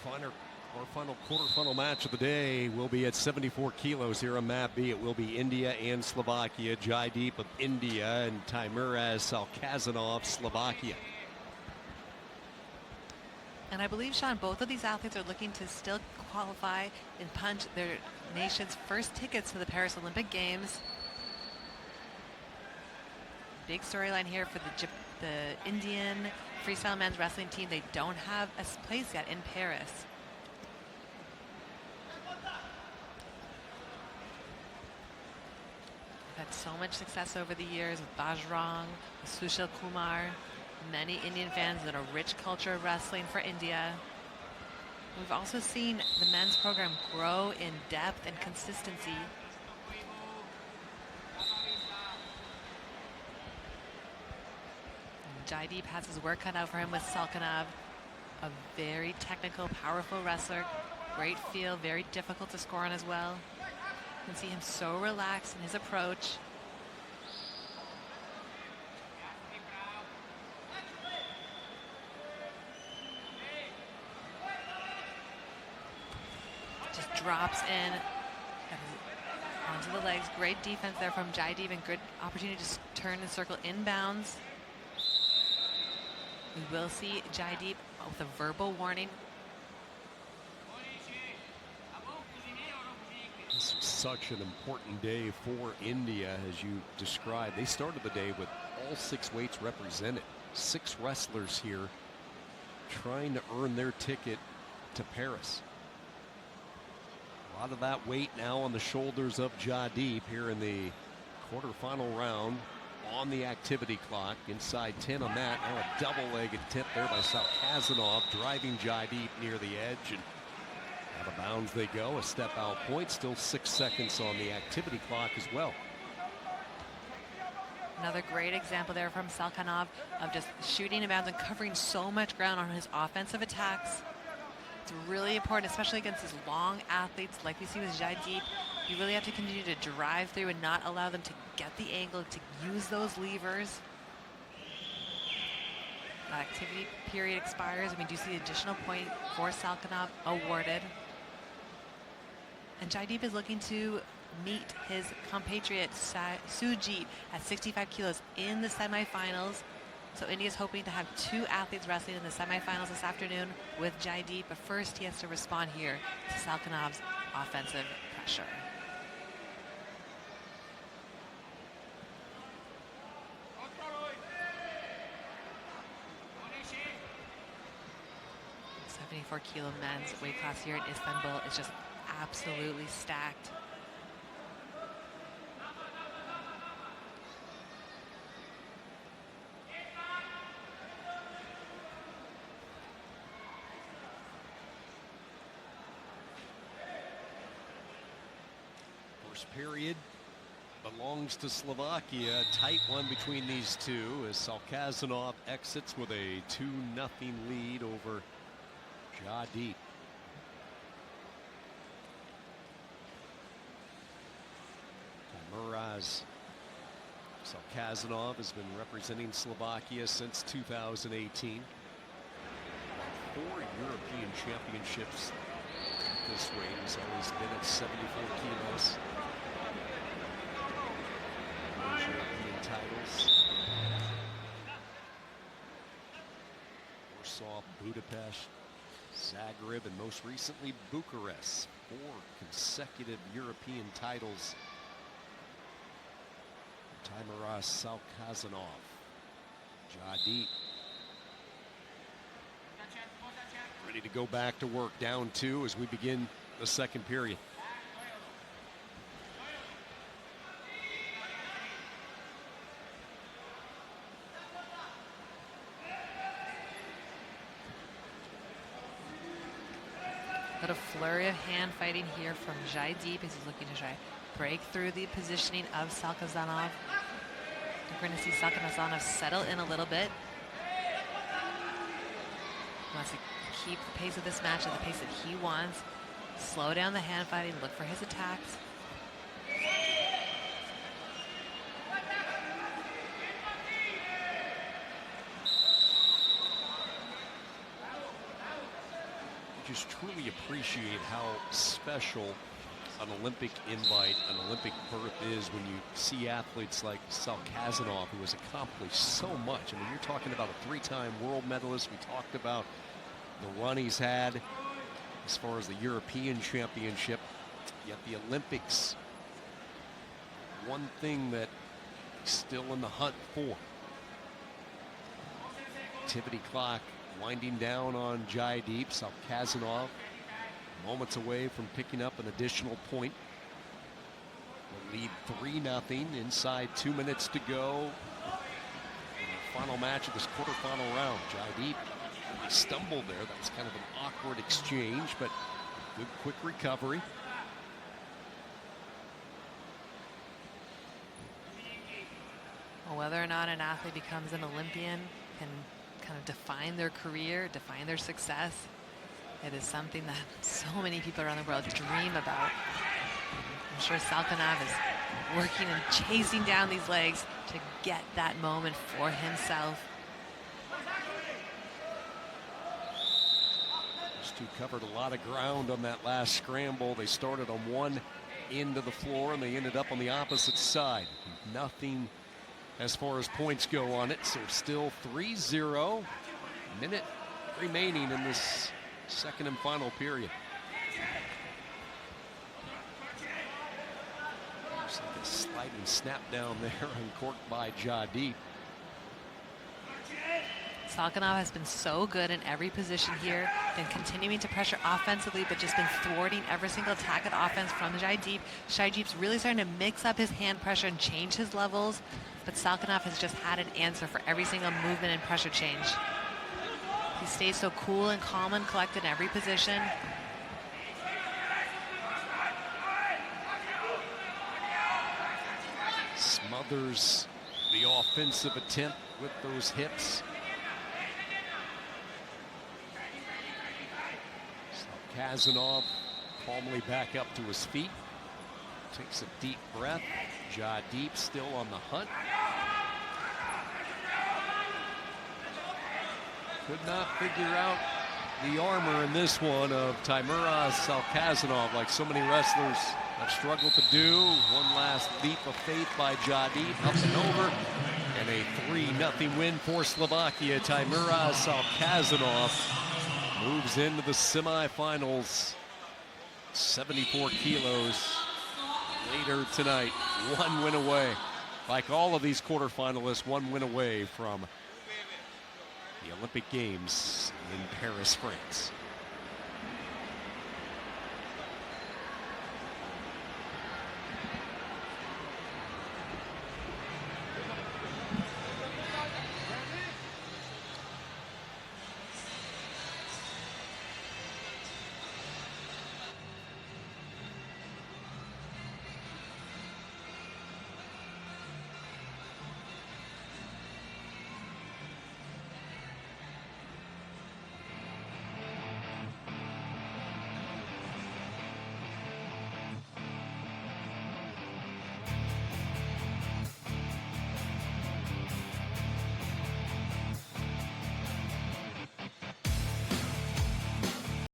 Our final quarterfinal match of the day will be at 74 kilos here on Map B. It will be India and Slovakia. Jaideep of India and Teimuraz Salkazanov, Slovakia. And I believe, Sean, both of these athletes are looking to still qualify and punch their nation's first tickets to the Paris Olympic Games. Big storyline here for the Indian freestyle men's wrestling team. They don't have a place yet in Paris. They've had so much success over the years with Bajrang, with Sushil Kumar, many Indian fans and a rich culture of wrestling for India. We've also seen the men's program grow in depth and consistency. Jaideep has his work cut out for him with Salkanov, a very technical, powerful wrestler. Great feel, very difficult to score on as well. You can see him so relaxed in his approach. Just drops in onto the legs. Great defense there from Jaideep and good opportunity to turn the circle inbounds. We will see Jaideep with a verbal warning. This was such an important day for India, as you described. They started the day with all 6 weights represented. 6 wrestlers here trying to earn their ticket to Paris. A lot of that weight now on the shoulders of Jaideep here in the quarterfinal round. On the activity clock, inside 10 on that. Now a double-legged tip there by Salkazanov, driving Jaideep near the edge, and out of bounds they go. A step out point, still 6 seconds on the activity clock as well. Another great example there from Salkanov of just shooting inbounds and covering so much ground on his offensive attacks. It's really important, especially against these long athletes like we see with Jaideep. You really have to continue to drive through and not allow them to get the angle, to use those levers. That activity period expires, and we do see the additional point for Salkanov awarded. And Jaideep is looking to meet his compatriot Sujit at 65 kilos in the semifinals. So India's hoping to have 2 athletes wrestling in the semifinals this afternoon with Jaideep, but first he has to respond here to Salkanov's offensive pressure. .74-kilo men's weight class here in Istanbul is just absolutely stacked. First period belongs to Slovakia. A tight one between these two as Salkazanov exits with a 2-0 lead over Jaideep. Teimuraz Salkazanov has been representing Slovakia since 2018. 4 European championships at this weight. He's always been at 74 kilos. Those European titles. Warsaw, Budapest, Zagreb, and most recently Bucharest. 4 consecutive European titles. Teimuraz Salkazanov. Jaideep ready to go back to work, down 2 as we begin the second period. But a flurry of hand fighting here from Jaideep as he's looking to try break through the positioning of Salkazanov. We're going to see Salkazanov settle in a little bit. He wants to keep the pace of this match at the pace that he wants. Slow down the hand fighting, look for his attacks. just truly appreciate how special an Olympic invite, an Olympic berth is when you see athletes like Salказanov, who has accomplished so much. I mean, you're talking about a 3-time world medalist. We talked about the run he's had as far as the European Championship. Yet the Olympics, one thing that he's still in the hunt for. Activity clock winding down on Jaideep. Salказanov moments away from picking up an additional point. Will lead 3-0 inside 2 minutes to go. In the final match of this quarterfinal round. Jaideep stumbled there. That was kind of an awkward exchange, but good quick recovery. Well, whether or not an athlete becomes an Olympian can kind of define their career, define their success. It is something that so many people around the world dream about. I'm sure Salkanov is working and chasing down these legs to get that moment for himself. These two covered a lot of ground on that last scramble. They started on one end of the floor and they ended up on the opposite side. Nothing as far as points go on it, so still 3-0. Minute remaining in this second and final period. Looks like a sliding snap down there, uncorked by Jaideep. Salkanov has been so good in every position here, been continuing to pressure offensively, but just been thwarting every single attack of offense from Jaideep. Jaideep's really starting to mix up his hand pressure and change his levels, but Salkanov has just had an answer for every single movement and pressure change. He stays so cool and calm and collected in every position. Smothers the offensive attempt with those hips. Salказanov calmly back up to his feet. Takes a deep breath. Jaideep still on the hunt. Could not figure out the armor in this one of Teimuraz Salkazanov, like so many wrestlers have struggled to do. One last leap of faith by Jaideep, up and over, and a 3-0 win for Slovakia. Teimuraz Salkazanov moves into the semifinals. 74 kilos later tonight, one win away. Like all of these quarterfinalists, one win away from the Olympic Games in Paris, France.